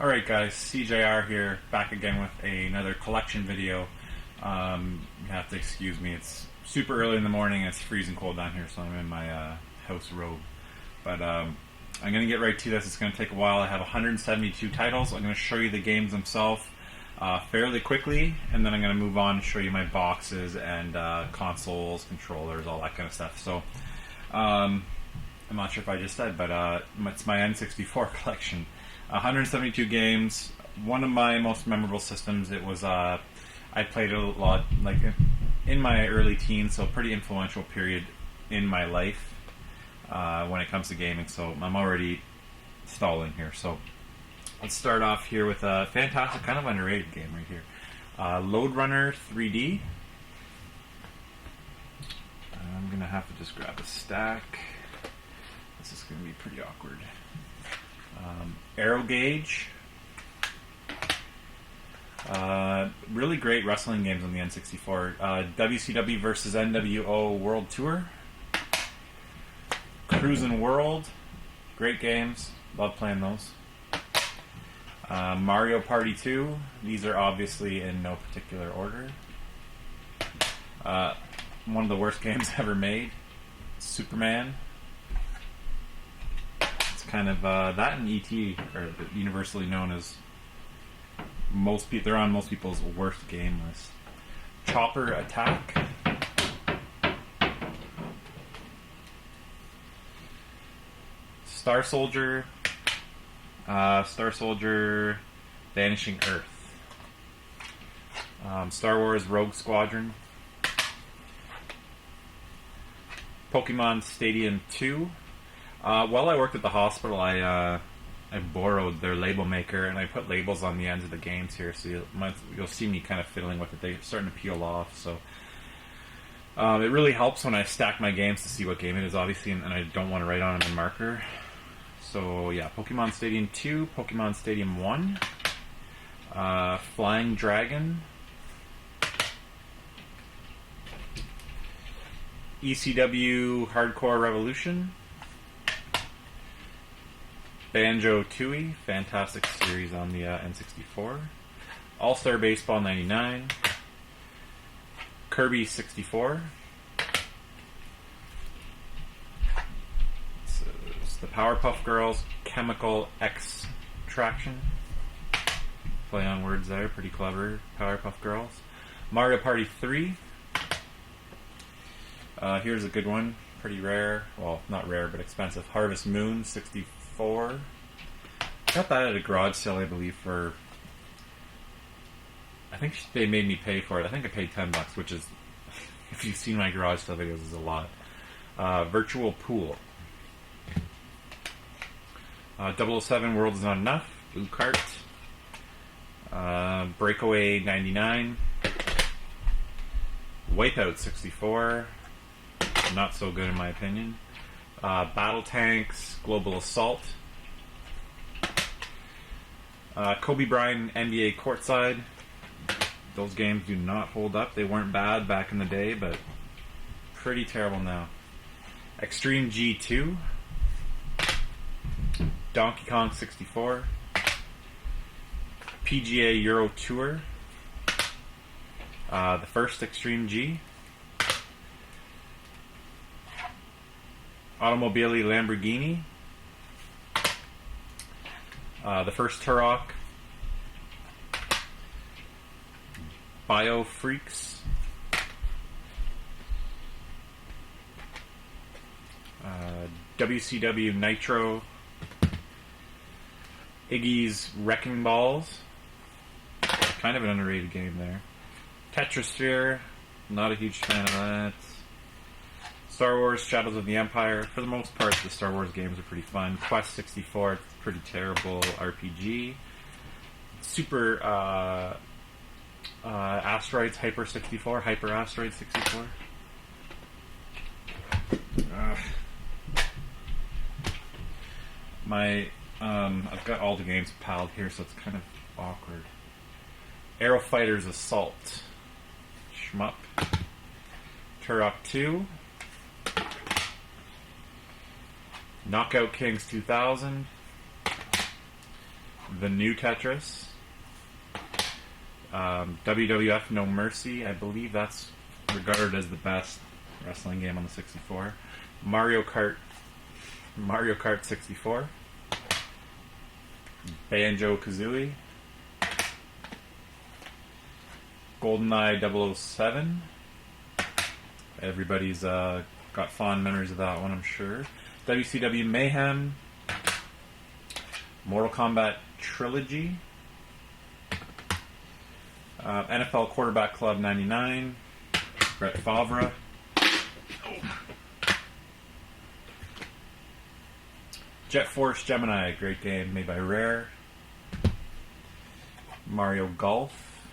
Alright guys, CJR here, back again with another collection video. You have to excuse me, it's super early in the morning and it's freezing cold down here, so I'm in my house robe. But I'm going to get right to this. It's going to take a while. I have 172 titles. I'm going to show you the games themselves fairly quickly, and then I'm going to move on and show you my boxes and consoles, controllers, all that kind of stuff. So I'm not sure if I just said, but it's my N64 collection. 172 games. One of my most memorable systems. It was I played it a lot, like in my early teens, so pretty influential period in my life when it comes to gaming. So I'm already stalling here. So let's start off here with a fantastic, kind of underrated game right here. Lode Runner 3D. I'm gonna have to just grab a stack. This is gonna be pretty awkward. Arrow Gauge. Really great wrestling games on the N64. WCW vs. NWO World Tour. Cruisin' World. Great games. Love playing those. Mario Party 2. These are obviously in no particular order. One of the worst games ever made. Superman. Kind of that and E.T. are universally known as they're on most people's worst game list. Chopper Attack. Star Soldier. Star Soldier Vanishing Earth. Star Wars Rogue Squadron. Pokemon Stadium 2. While I worked at the hospital, I borrowed their label maker and I put labels on the ends of the games here, so you'll see me kind of fiddling with it. They're starting to peel off, so it really helps when I stack my games to see what game it is, obviously, and I don't want to write on them in marker. So yeah, Pokemon Stadium 2, Pokemon Stadium 1, Flying Dragon, ECW Hardcore Revolution, Banjo-Tooie, fantastic series on the N64. All-Star Baseball 99. Kirby 64. It's the Powerpuff Girls Chemical Extraction. Play on words there, pretty clever. Powerpuff Girls. Mario Party 3. Here's a good one, pretty rare. Well, not rare, but expensive. Harvest Moon 64. Got that at a garage sale, I believe, for... I think they made me pay for it. I think I paid $10, which is, if you've seen my garage sale videos, is a lot. Virtual Pool. 007 World Is Not Enough. Blue Cart. Breakaway 99. Wipeout 64. Not so good in my opinion. Battle Tanks, Global Assault. Kobe Bryant NBA Courtside. Those games do not hold up. They weren't bad back in the day, but pretty terrible now. Extreme G2. Donkey Kong 64. PGA Euro Tour. The first Extreme G. Automobile Lamborghini. The first Turok. Bio Freaks. WCW Nitro. Iggy's Wrecking Balls. Kind of an underrated game there. Tetrasphere. Not a huge fan of that. Star Wars Shadows of the Empire. For the most part, the Star Wars games are pretty fun. Quest 64, it's a pretty terrible RPG. Super Asteroids Hyper 64, Hyper Asteroid 64. I've got all the games piled here, so it's kind of awkward. Aero Fighters Assault. shmup. Turok 2. Knockout Kings 2000. The New Tetris. WWF No Mercy. I believe that's regarded as the best wrestling game on the 64. Mario Kart 64. Banjo-Kazooie. GoldenEye 007. Everybody's got fond memories of that one, I'm sure. WCW Mayhem. Mortal Kombat Trilogy. NFL Quarterback Club 99. Brett Favre. Jet Force Gemini, great game made by Rare. Mario Golf.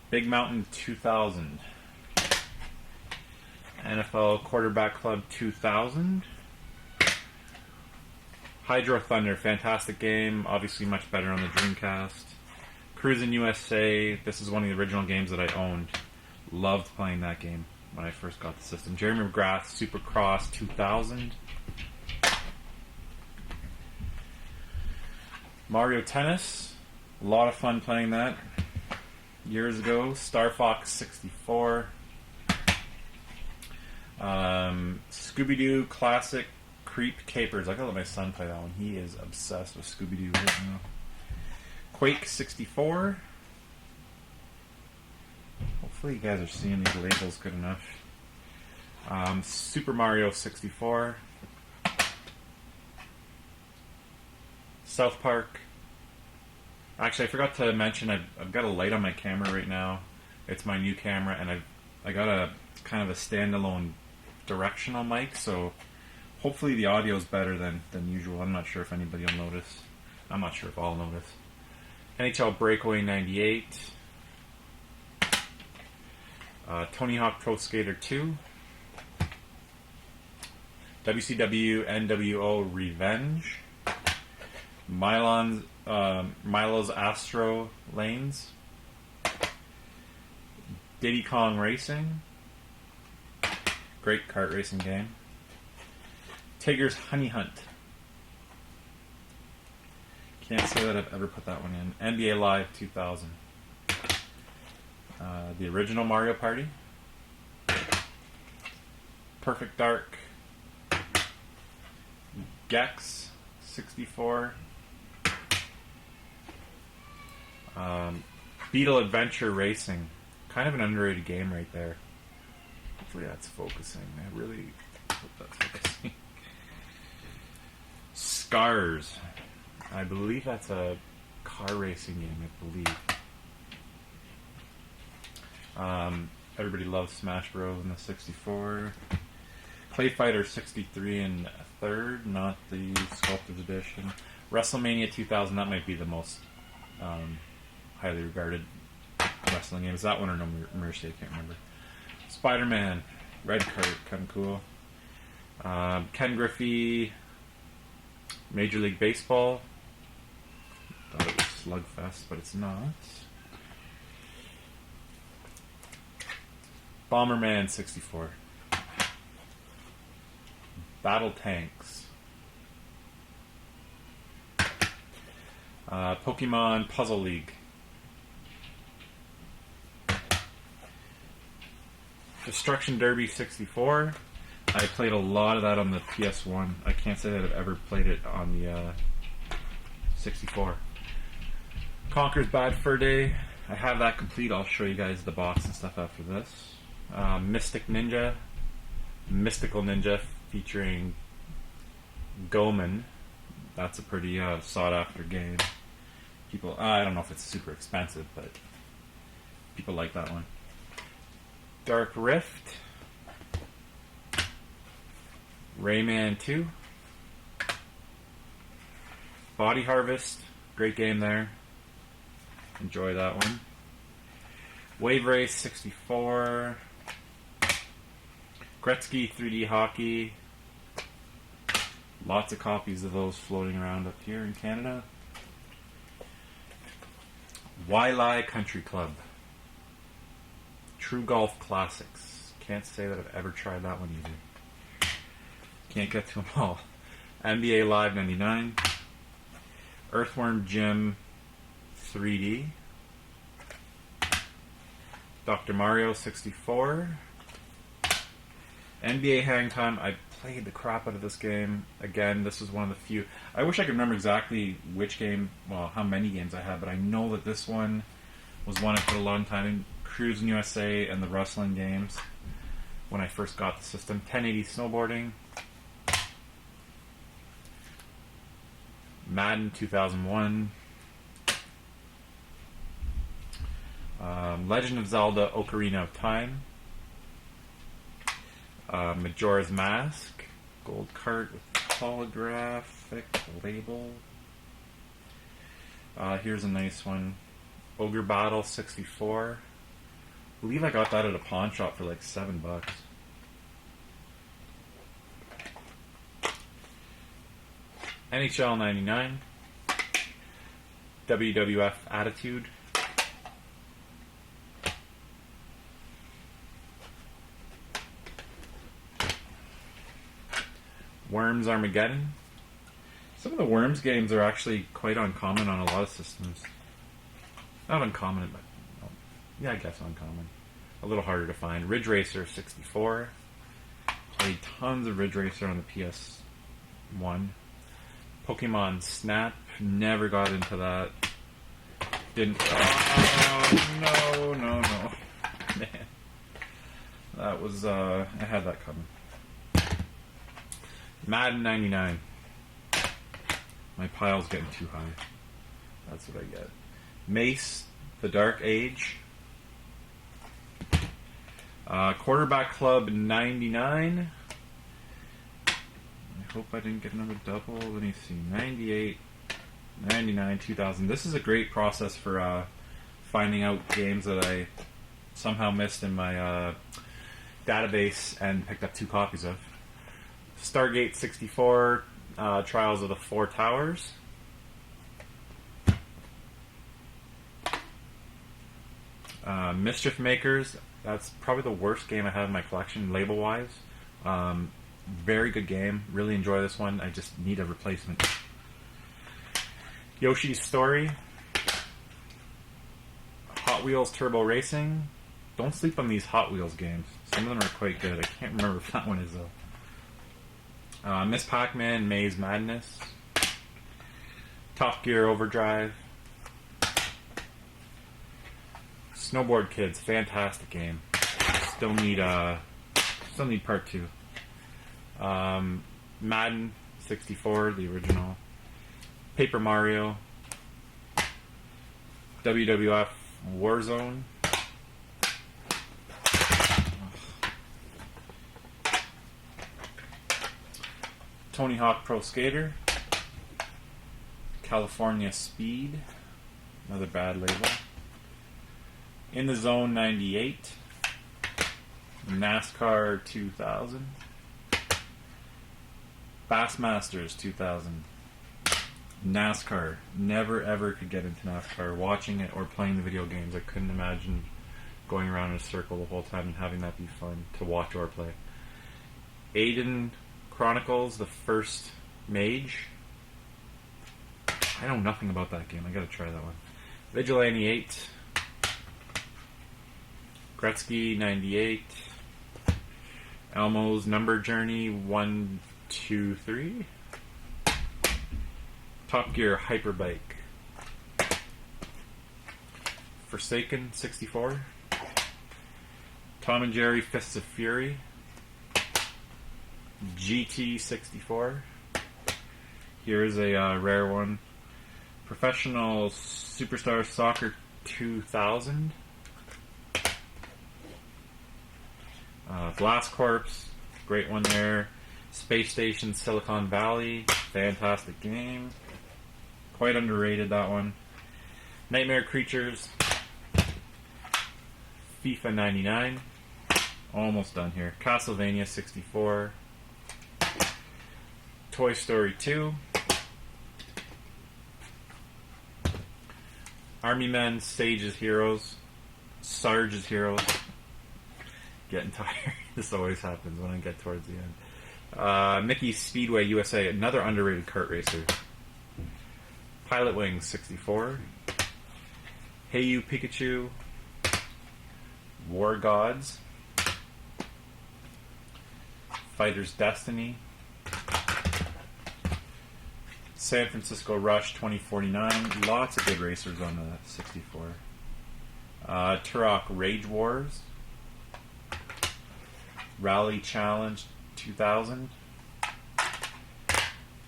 Big Mountain 2000. NFL Quarterback Club 2000. Hydro Thunder, fantastic game, obviously much better on the Dreamcast. Cruisin' USA, this is one of the original games that I owned. Loved playing that game when I first got the system. Jeremy McGrath, Supercross 2000. Mario Tennis, a lot of fun playing that years ago. Star Fox 64. Scooby-Doo Classic Creep Capers. I gotta let my son play that one. He is obsessed with Scooby-Doo right now. Quake 64. Hopefully you guys are seeing these labels good enough. Super Mario 64. South Park. Actually, I forgot to mention I've got a light on my camera right now. It's my new camera, and I got a kind of a standalone directional mic, so hopefully the audio is better than usual. I'm not sure if anybody will notice. I'm not sure if I'll notice. NHL Breakaway 98. Tony Hawk Pro Skater 2. WCW NWO Revenge. Milo's Astro Lanes. Diddy Kong Racing. Great kart racing game. Tigger's Honey Hunt. Can't say that I've ever put that one in. NBA Live 2000. The original Mario Party. Perfect Dark. Gex 64. Beetle Adventure Racing. Kind of an underrated game right there. Hopefully that's focusing. I really hope that's focusing. Scars. I believe that's a car racing game, I believe. Everybody loves Smash Bros. In the 64. Clay Fighter 63 in third, not the Sculptor's Edition. WrestleMania 2000, that might be the most highly regarded wrestling game. Is that one or No Mercy? I can't remember. Spider-Man, Red Cart, kind of cool. Ken Griffey, Major League Baseball. Thought it was Slugfest, but it's not. Bomberman 64. Battle Tanks. Pokemon Puzzle League. Destruction Derby 64. I played a lot of that on the PS1. I can't say that I've ever played it on the 64. Conker's Bad Fur Day. I have that complete. I'll show you guys the box and stuff after this. Mystical Ninja featuring Goman. That's a pretty sought after game. People, I don't know if it's super expensive, but people like that one. Dark Rift. Rayman 2. Body Harvest. Great game there. Enjoy that one. Wave Race 64. Gretzky 3D Hockey. Lots of copies of those floating around up here in Canada. Waialae Country Club. True Golf Classics. Can't say that I've ever tried that one either. Can't get to them all. NBA Live 99. Earthworm Jim 3D. Dr. Mario 64. NBA Hang Time. I played the crap out of this game. Again, this is one of the few. I wish I could remember exactly which game, well, how many games I had, but I know that this one was one I put a long time in. Cruising USA and the wrestling games when I first got the system. 1080 Snowboarding. Madden 2001. Legend of Zelda Ocarina of Time. Majora's Mask. Gold cart with holographic label. Here's a nice one. Ogre Battle 64. I believe I got that at a pawn shop for like $7. NHL 99. WWF Attitude. Worms Armageddon. Some of the Worms games are actually quite uncommon on a lot of systems. Not uncommon, but yeah, I guess uncommon. A little harder to find. Ridge Racer 64. Played tons of Ridge Racer on the PS1. Pokemon Snap. Never got into that. Didn't. Oh, no. Man. That was, I had that coming. Madden 99. My pile's getting too high. That's what I get. Mace, The Dark Age. Quarterback Club 99. I hope I didn't get another double. Let me see. 98, 99, 2000. This is a great process for finding out games that I somehow missed in my database and picked up 2 copies of. Stargate 64, Trials of the Four Towers. Mischief Makers. That's probably the worst game I have in my collection, label-wise. Very good game. Really enjoy this one. I just need a replacement. Yoshi's Story. Hot Wheels Turbo Racing. Don't sleep on these Hot Wheels games. Some of them are quite good. I can't remember if that one is, though. Miss Pac-Man Maze Madness. Top Gear Overdrive. Snowboard Kids, fantastic game. Still need part 2. Madden 64, the original. Paper Mario. WWF Warzone. Tony Hawk Pro Skater. California Speed. Another bad label. In the Zone 98. NASCAR 2000. Bassmasters 2000. NASCAR. Never ever could get into NASCAR. Watching it or playing the video games, I couldn't imagine going around in a circle the whole time and having that be fun to watch or play. Aiden Chronicles, the First Mage. I know nothing about that game. I gotta try that one. Vigilante 8. Gretzky 98. Elmo's Number Journey 1, 2, 3. Top Gear Hyperbike. Forsaken 64. Tom and Jerry Fists of Fury. GT 64. Here's a rare one. Professional Superstar Soccer 2000. Glass Corpse, great one there. Space Station Silicon Valley, fantastic game. Quite underrated, that one. Nightmare Creatures. FIFA 99. Almost done here. Castlevania 64. Toy Story 2. Army Men, Sage's Heroes. Sarge's Heroes. getting tired. This always happens when I get towards the end. Mickey Speedway USA, another underrated kart racer. Pilot Wings 64. Hey You Pikachu. War Gods. Fighter's Destiny. San Francisco Rush 2049. Lots of good racers on the 64. Turok Rage Wars. Rally Challenge 2000.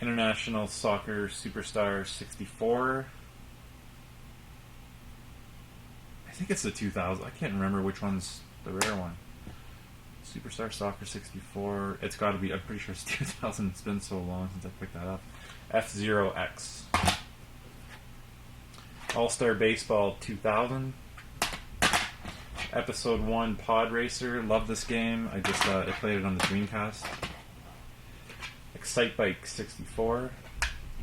International Soccer Superstar 64. I think it's the 2000. I can't remember which one's the rare one. Superstar Soccer 64. It's got to be. I'm pretty sure it's 2000. It's been so long since I picked that up. F-Zero X. All-Star Baseball 2000. Episode 1 Pod Racer. Love this game. I played it on the Dreamcast. Excite Bike 64.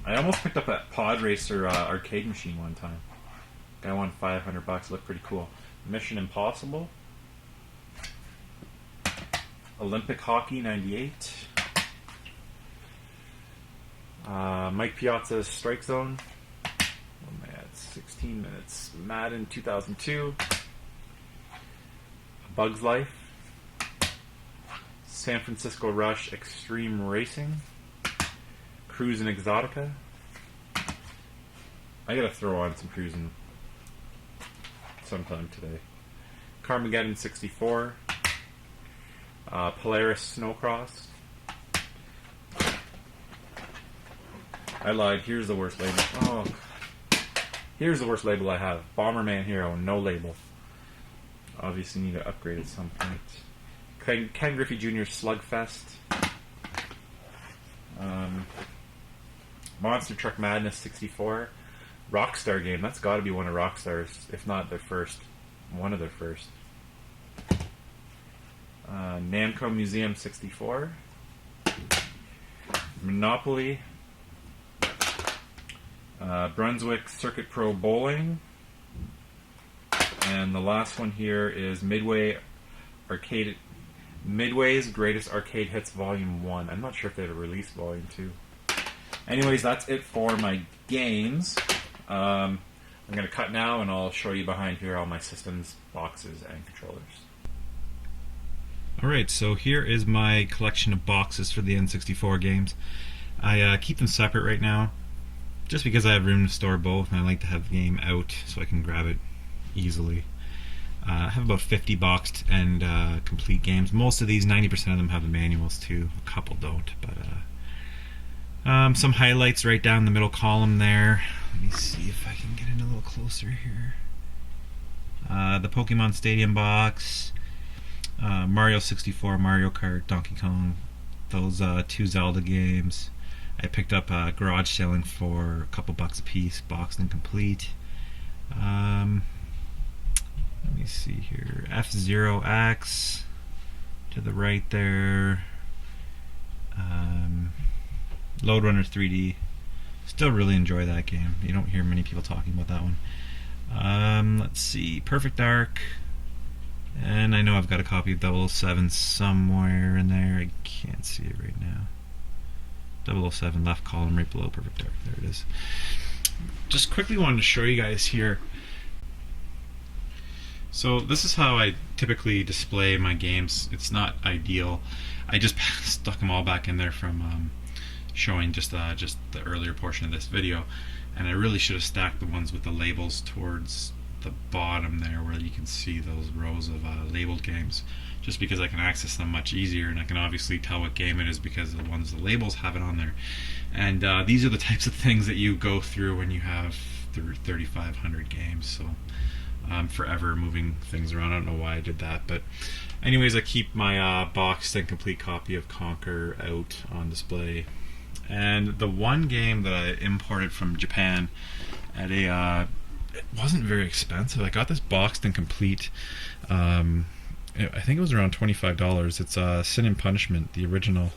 I almost picked up that Pod Racer arcade machine one time. Guy won $500. Looked pretty cool. Mission Impossible. Olympic Hockey 98. Mike Piazza's Strike Zone. Oh man, 16 minutes. Madden 2002. Bug's Life. San Francisco Rush Extreme Racing. Cruis'n Exotica. I gotta throw on some cruising sometime today. Carmageddon 64. Polaris Snowcross. I lied. Here's the worst label. Oh, here's the worst label I have. Bomberman Hero, no label. Obviously need to upgrade at some point. Ken Griffey Jr. Slugfest. Monster Truck Madness 64. Rockstar game. That's got to be one of Rockstar's, if not their first. One of their first. Namco Museum 64. Monopoly. Brunswick Circuit Pro Bowling. And the last one here is Midway's Greatest Arcade Hits Volume 1. I'm not sure if they ever released Volume 2. Anyways, that's it for my games. I'm going to cut now and I'll show you behind here all my systems, boxes, and controllers. Alright, so here is my collection of boxes for the N64 games. I keep them separate right now, just because I have room to store both and I like to have the game out so I can grab it easily. I have about 50 boxed and complete games. Most of these, 90% of them have the manuals too. A couple don't, but some highlights right down the middle column there. Let me see if I can get in a little closer here. The Pokemon Stadium box, Mario 64, Mario Kart, Donkey Kong, those 2 Zelda games. I picked up garage selling for a couple bucks a piece, boxed and complete. Let me see here. F-Zero X to the right there. Load Runner 3D. Still really enjoy that game. You don't hear many people talking about that one. Let's see. Perfect Dark. And I know I've got a copy of 007 somewhere in there. I can't see it right now. 007 left column right below Perfect Dark. There it is. Just quickly wanted to show you guys here. So this is how I typically display my games. It's not ideal. I just stuck them all back in there from showing just the earlier portion of this video, and I really should have stacked the ones with the labels towards the bottom there where you can see those rows of labeled games, just because I can access them much easier and I can obviously tell what game it is because the ones the labels have it on there. And these are the types of things that you go through when you have 3,500 games, so I'm forever moving things around. I don't know why I did that, but anyways, I keep my boxed and complete copy of Conquer out on display. And the one game that I imported from Japan at a it wasn't very expensive. I got this boxed and complete. I think it was around $25. It's Sin and Punishment, the original,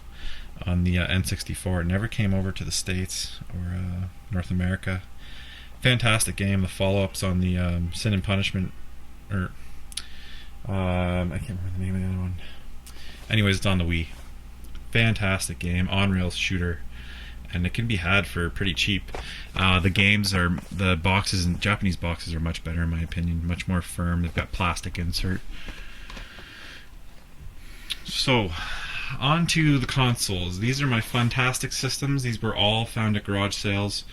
on the N64. It never came over to the States or North America. Fantastic game. The follow-ups on the Sin and Punishment, or I can't remember the name of the other one. Anyways, it's on the Wii. Fantastic game, on-rails shooter, and it can be had for pretty cheap. The boxes and Japanese boxes are much better in my opinion, much more firm. They've got plastic insert. So, on to the consoles. These are my Funtastic systems. These were all found at garage sales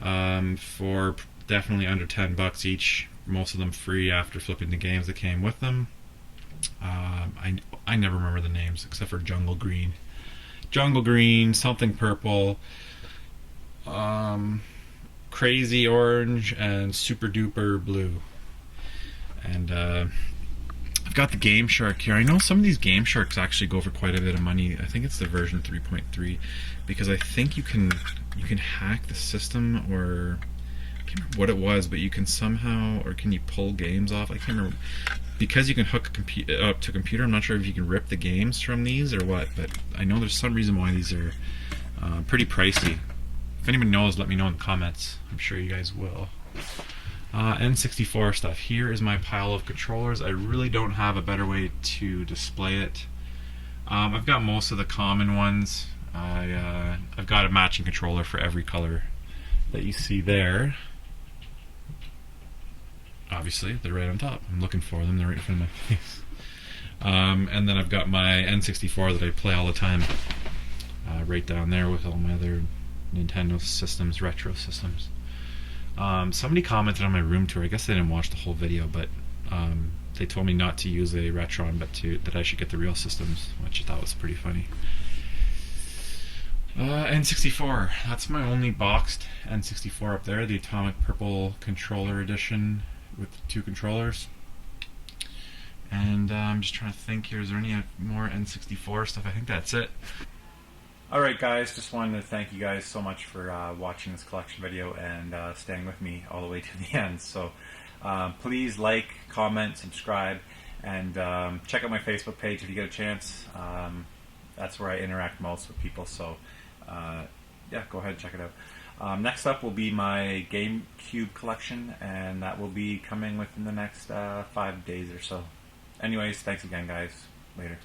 for definitely under $10 each. Most of them free after flipping the games that came with them. I never remember the names except for Jungle Green, something purple, Crazy Orange, and Super Duper Blue. And I've got the Game Shark here. I know some of these Game Sharks actually go for quite a bit of money. I think it's the version 3.3 because I think you can hack the system, or I can't remember what it was, but you can somehow, or can you pull games off? I can't remember. Because you can hook up to a computer, I'm not sure if you can rip the games from these or what, but I know there's some reason why these are pretty pricey. If anybody knows, let me know in the comments. I'm sure you guys will. N64 stuff. Here is my pile of controllers. I really don't have a better way to display it. I've got most of the common ones. I've got a matching controller for every color that you see there. Obviously, they're right on top. I'm looking for them. They're right in front of my face. And then I've got my N64 that I play all the time. Right down there with all my other Nintendo systems, retro systems. Somebody commented on my room tour. I guess they didn't watch the whole video, but they told me not to use a Retron, but that I should get the real systems, which I thought was pretty funny. N64. That's my only boxed N64 up there. The Atomic Purple Controller Edition with 2 controllers. And I'm just trying to think here. Is there any more N64 stuff? I think that's it. Alright guys, just wanted to thank you guys so much for watching this collection video and staying with me all the way to the end. So please like, comment, subscribe, and check out my Facebook page if you get a chance. That's where I interact most with people, so yeah, go ahead and check it out. Next up will be my GameCube collection, and that will be coming within the next 5 days or so. Anyways, thanks again guys. Later.